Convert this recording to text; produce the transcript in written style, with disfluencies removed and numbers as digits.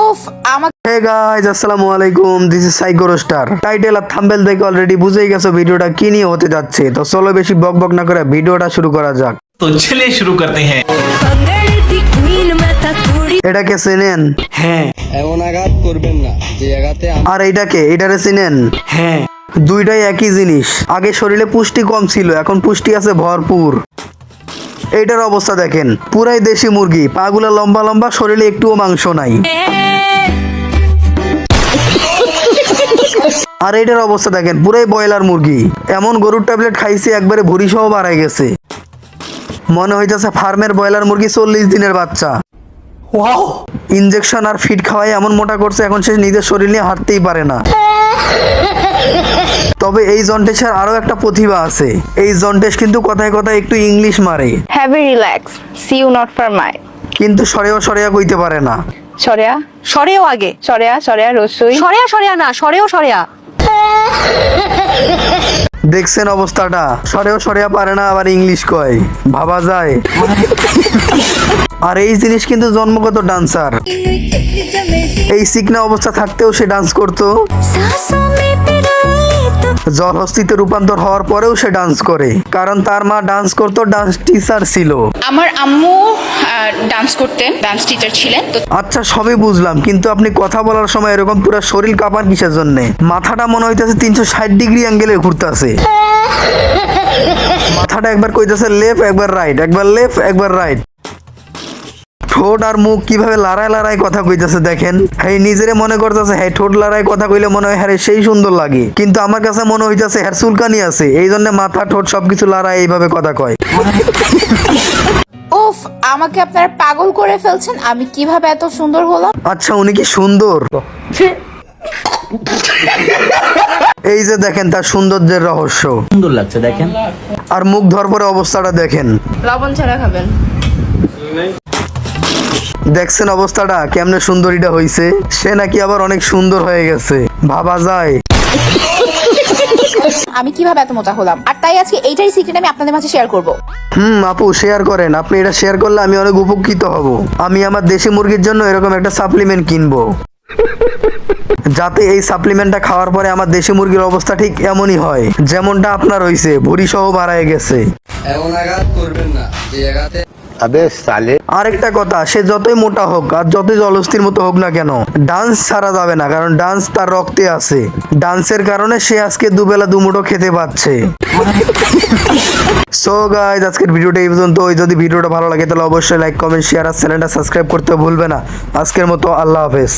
উফ আমাকে হে গাইস আসসালামু আলাইকুম, this is psycho roaster. Title আর থাম্বনেল দেখে অলরেডি বুঝেই গেছো ভিডিওটা কি নিয়ে হতে যাচ্ছে। তো চলো বেশি বকবক না করে ভিডিওটা শুরু করা যাক। तो चलिए शुरू करते हैं। এটাকে চেনেন? हैं এমন আঘাত করবেন না যে আঘাতে আর এইটাকে, এটারে চিনেন? हैं দুইটাই একই জিনিস। আগে শরীরে পুষ্টি কম ছিল, এখন পুষ্টি আছে ভরপুর। এইটার অবস্থা দেখেন, পুরাই দেশি মুরগি, পাগুলা লম্বা লম্বা, শরীরে একটুও মাংস নাই। আর এইটার অবস্থা দেখেন, পুরাই ব্রয়লার মুরগি। এমন গরুর ট্যাবলেট খাইছে একবারে ভুঁড়ি সহ বাড়াই গেছে। মনে হইতেছে ফার্মের ব্রয়লার মুরগি 40 দিনের বাচ্চা। ইনজেকশন আর ফিড খাওয়াই এমন মোটা করছে, এখন সে নিজের শরীর নিয়ে হাঁটতেই পারে না। তবে এই জন্টেসের আরো একটা প্রতিভা আছে। এই জন্টেস কিন্তু কথায় কথায় একটু ইংলিশ মারে, have a relax, see you not for my. কিন্তু সরেয়া কইতে পারে না। সরেয়া সরেও আগে সরেয়া রসুই সরেয়া সরেয়া না সরেয়া দেখছেন অবস্থাটা? সরেয়া পারে না, আবার ইংলিশ কয়, ভাবা যায়। আর এই জিনিস কিন্তু জন্মগত ডান্সার। এই সিকনা অবস্থা থাকতেও সে ডান্স করতো। জলহস্তিতে রূপান্তর হওয়ার পরেও সে ডান্স করে, কারণ তার মা ডান্স করতো, ডান্স টিচার ছিল। আমার আম্মু ডান্স করতেন, ডান্স টিচার ছিলেন। তো আচ্ছা সবই বুঝলাম, কিন্তু আপনি কথা বলার সময় এরকম পুরো শরীর কাঁপান কিসের জন্য? মাথাটা মনে হইতেছে 360 ডিগ্রি অ্যাঙ্গেলে ঘুরতেছে। মাথাটা একবার কইতেছে লেফট, একবার রাইট, একবার লেফট, একবার রাইট। ঠোঁট আর মুখ কিভাবে লড়াই কথা কইতেছে দেখেন। হ্যাঁ নিজেরে মনে করতেছে হ্যাঁ ঠোঁট লড়াই কথা কইলে মনে হয় হ্যাঁ সেই সুন্দর লাগে, কিন্তু আমার কাছে মনে হইতেছে হ্যাঁ চুলকানি আছে, এই জন্য মাথা ঠোঁট সবকিছু লড়াই এইভাবে কথা কয়। উফ আমাকে আপনারা পাগল করে ফেলছেন। আমি কিভাবে এত সুন্দর হলাম? আচ্ছা উনি কি সুন্দর? এই যে দেখেন তার সৌন্দর্যের রহস্য। সুন্দর লাগছে দেখেন। আর মুখ ধর পরে অবস্থাটা দেখেন। লবণ ছাড়া খাবেন? দেখছেন অবস্থাটা কেমনে সুন্দরীটা হইছে? সে নাকি আবার অনেক সুন্দর হয়ে গেছে, ভাবা যায়। আমি কিভাবে এত মোটা হলাম? আর তাই আজকে এইটাই সিক্রেট আমি আপনাদের মাঝে শেয়ার করব। আপু শেয়ার করেন। আপনি এটা শেয়ার করলে আমি অনেক উপকৃত হব। আমি আমার দেশি মুরগির জন্য এরকম একটা সাপ্লিমেন্ট কিনবো, যাতে এই সাপ্লিমেন্টটা খাওয়ার পরে আমার দেশি মুরগির অবস্থা ঠিক এমনই হয় যেমনটা আপনার হইছে, ভুঁড়ি সহ বাড়ায় গেছে। এমন আঘাত করবেন না যে আঘাতে আরেকটা কথা, সে যতই মোটা হোক আর যতই জলস্থির মতো হোক না কেন, ডান্স ছাড়া যাবে না, কারণ ডান্স তার রক্তে আছে। ডান্সের কারণে সে আজকে দুবেলা দুমুঠো খেতে পাচ্ছে। সো গাইস আজকের ভিডিওটা এই পর্যন্ত। যদি ভিডিওটা ভালো লাগে তাহলে অবশ্যই লাইক, কমেন্ট, শেয়ার আর চ্যানেলটা সাবস্ক্রাইব করতে ভুলবে না। আজকের মতো আল্লাহ হাফেজ।